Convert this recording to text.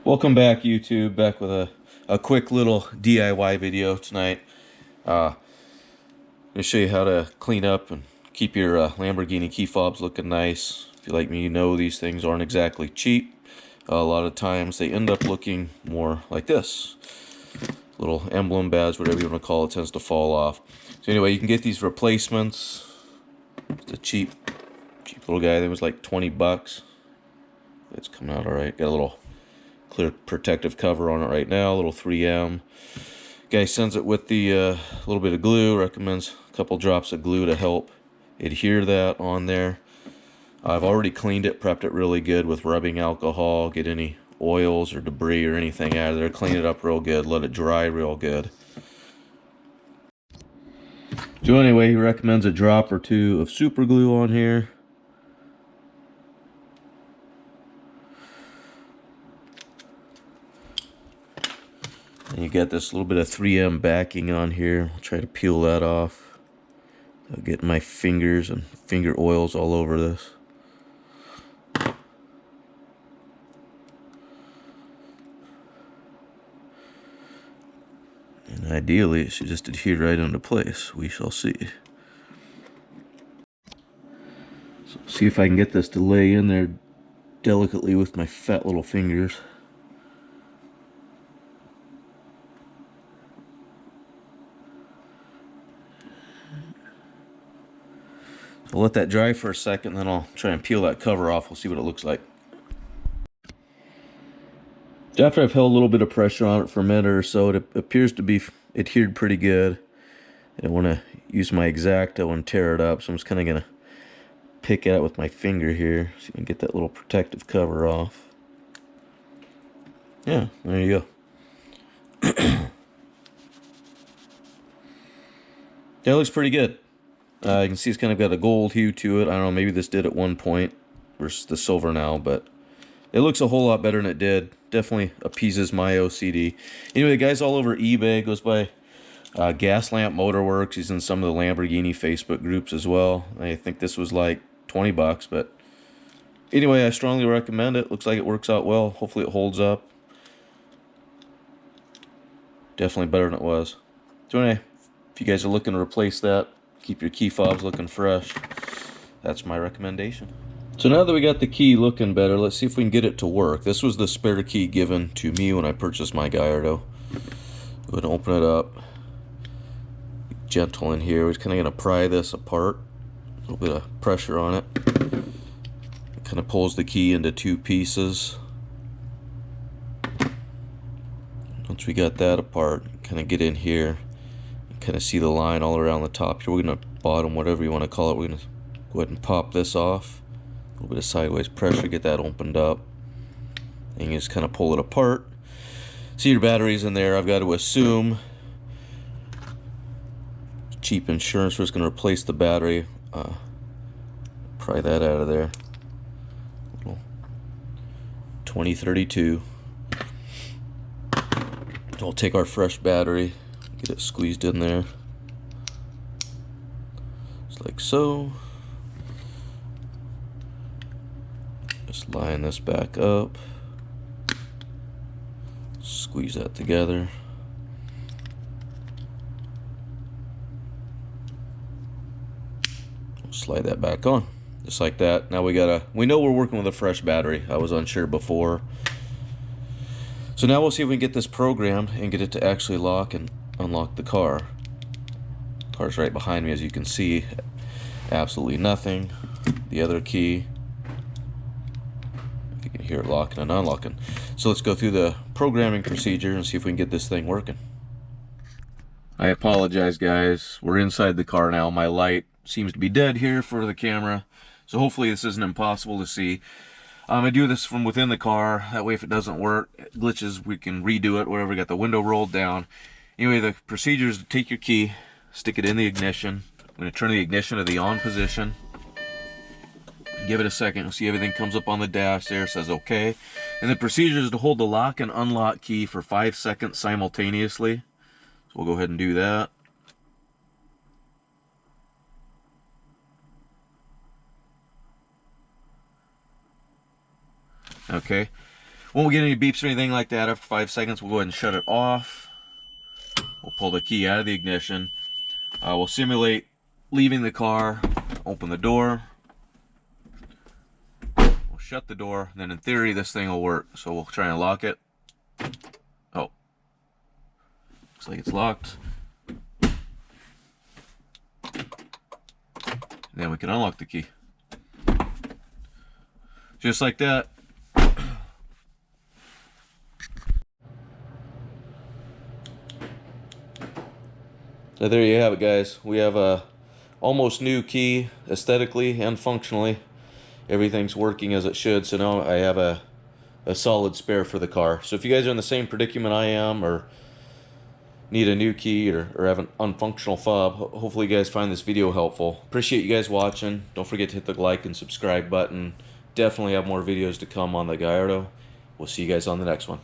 Welcome back, YouTube. Back with a quick little DIY video tonight. I'm going to show you how to clean up and keep your Lamborghini key fobs looking nice. If you like me, you know these things aren't exactly cheap. A lot of times they end up looking more like this. Little emblem badge, whatever you want to call it, tends to fall off. So anyway, you can get these replacements. It's a cheap little guy. I think it was like 20 bucks. It's coming out all right. Got a little clear protective cover on it right now, a little 3M. Guy sends it with the little bit of glue, recommends a couple drops of glue to help adhere that on there. I've already cleaned it, prepped it really good with rubbing alcohol, get any oils or debris or anything out of there, clean it up real good, let it dry real good. So anyway, he recommends a drop or two of super glue on here. And you got this little bit of 3M backing on here. I'll try to peel that off. I'll get my fingers and finger oils all over this. And ideally, it should just adhere right into place. We shall see. So see if I can get this to lay in there delicately with my fat little fingers. I'll let that dry for a second, then I'll try and peel that cover off. We'll see what it looks like. After I've held a little bit of pressure on it for a minute or so, it appears to be adhered pretty good. I don't want to use my X-Acto and tear it up, so I'm just kind of going to pick at it with my finger here so you can get that little protective cover off. Yeah, there you go. That looks pretty good. You can see it's kind of got a gold hue to it. I don't know, maybe this did at one point versus the silver now, but it looks a whole lot better than it did. Definitely appeases my OCD. Anyway, the guy's all over eBay, goes by Gas Lamp Motorworks. He's in some of the Lamborghini Facebook groups as well. I think this was like 20 bucks, but anyway, I strongly recommend it. Looks like it works out well. Hopefully it holds up. Definitely better than it was. So anyway, if you guys are looking to replace that, keep your key fobs looking fresh, that's my recommendation. So now that we got the key looking better, let's see if we can get it to work. This was the spare key given to me when I purchased my Gallardo. Go ahead and open it up. Be gentle in here. We're just kind of going to pry this apart. A little bit of pressure on it. It kind of pulls the key into two pieces. Once we got that apart, kind of get in here. You kind of see the line all around the top here. We're going to bottom, whatever you want to call it. We're going to go ahead and pop this off. A little bit of sideways pressure, get that opened up. And you just kind of pull it apart. See your batteries in there. I've got to assume cheap insurance was going to replace the battery. Pry that out of there. 2032. We'll take our fresh battery, get it squeezed in there. Just like so. Just line this back up. Squeeze that together. Slide that back on. Just like that. Now we know we're working with a fresh battery. I was unsure before. So now we'll see if we can get this programmed and get it to actually lock and unlock the car. Car's right behind me, as you can see. Absolutely nothing. The other key. You can hear it locking and unlocking. So let's go through the programming procedure and see if we can get this thing working. I apologize, guys. We're inside the car now. My light seems to be dead here for the camera. So hopefully this isn't impossible to see. I do this from within the car. That way if it doesn't work, it glitches, we can redo it, whatever. We got the window rolled down. Anyway, the procedure is to take your key, stick it in the ignition. I'm going to turn the ignition to the on position. Give it a second. You'll see everything comes up on the dash there. It says OK. And the procedure is to hold the lock and unlock key for 5 seconds simultaneously. So we'll go ahead and do that. Okay. Won't get any beeps or anything like that. After 5 seconds, we'll go ahead and shut it off. We'll pull the key out of the ignition. We'll simulate leaving the car, open the door, we'll shut the door, and then in theory this thing will work. So we'll try and lock it. Oh, looks like it's locked. And then we can unlock the key. Just like that. So there you have it, guys. We have a almost new key, aesthetically and functionally. Everything's working as it should, so now I have a solid spare for the car. So if you guys are in the same predicament I am, or need a new key, or have an unfunctional fob, hopefully you guys find this video helpful. Appreciate you guys watching. Don't forget to hit the like and subscribe button. Definitely have more videos to come on the Gallardo. We'll see you guys on the next one.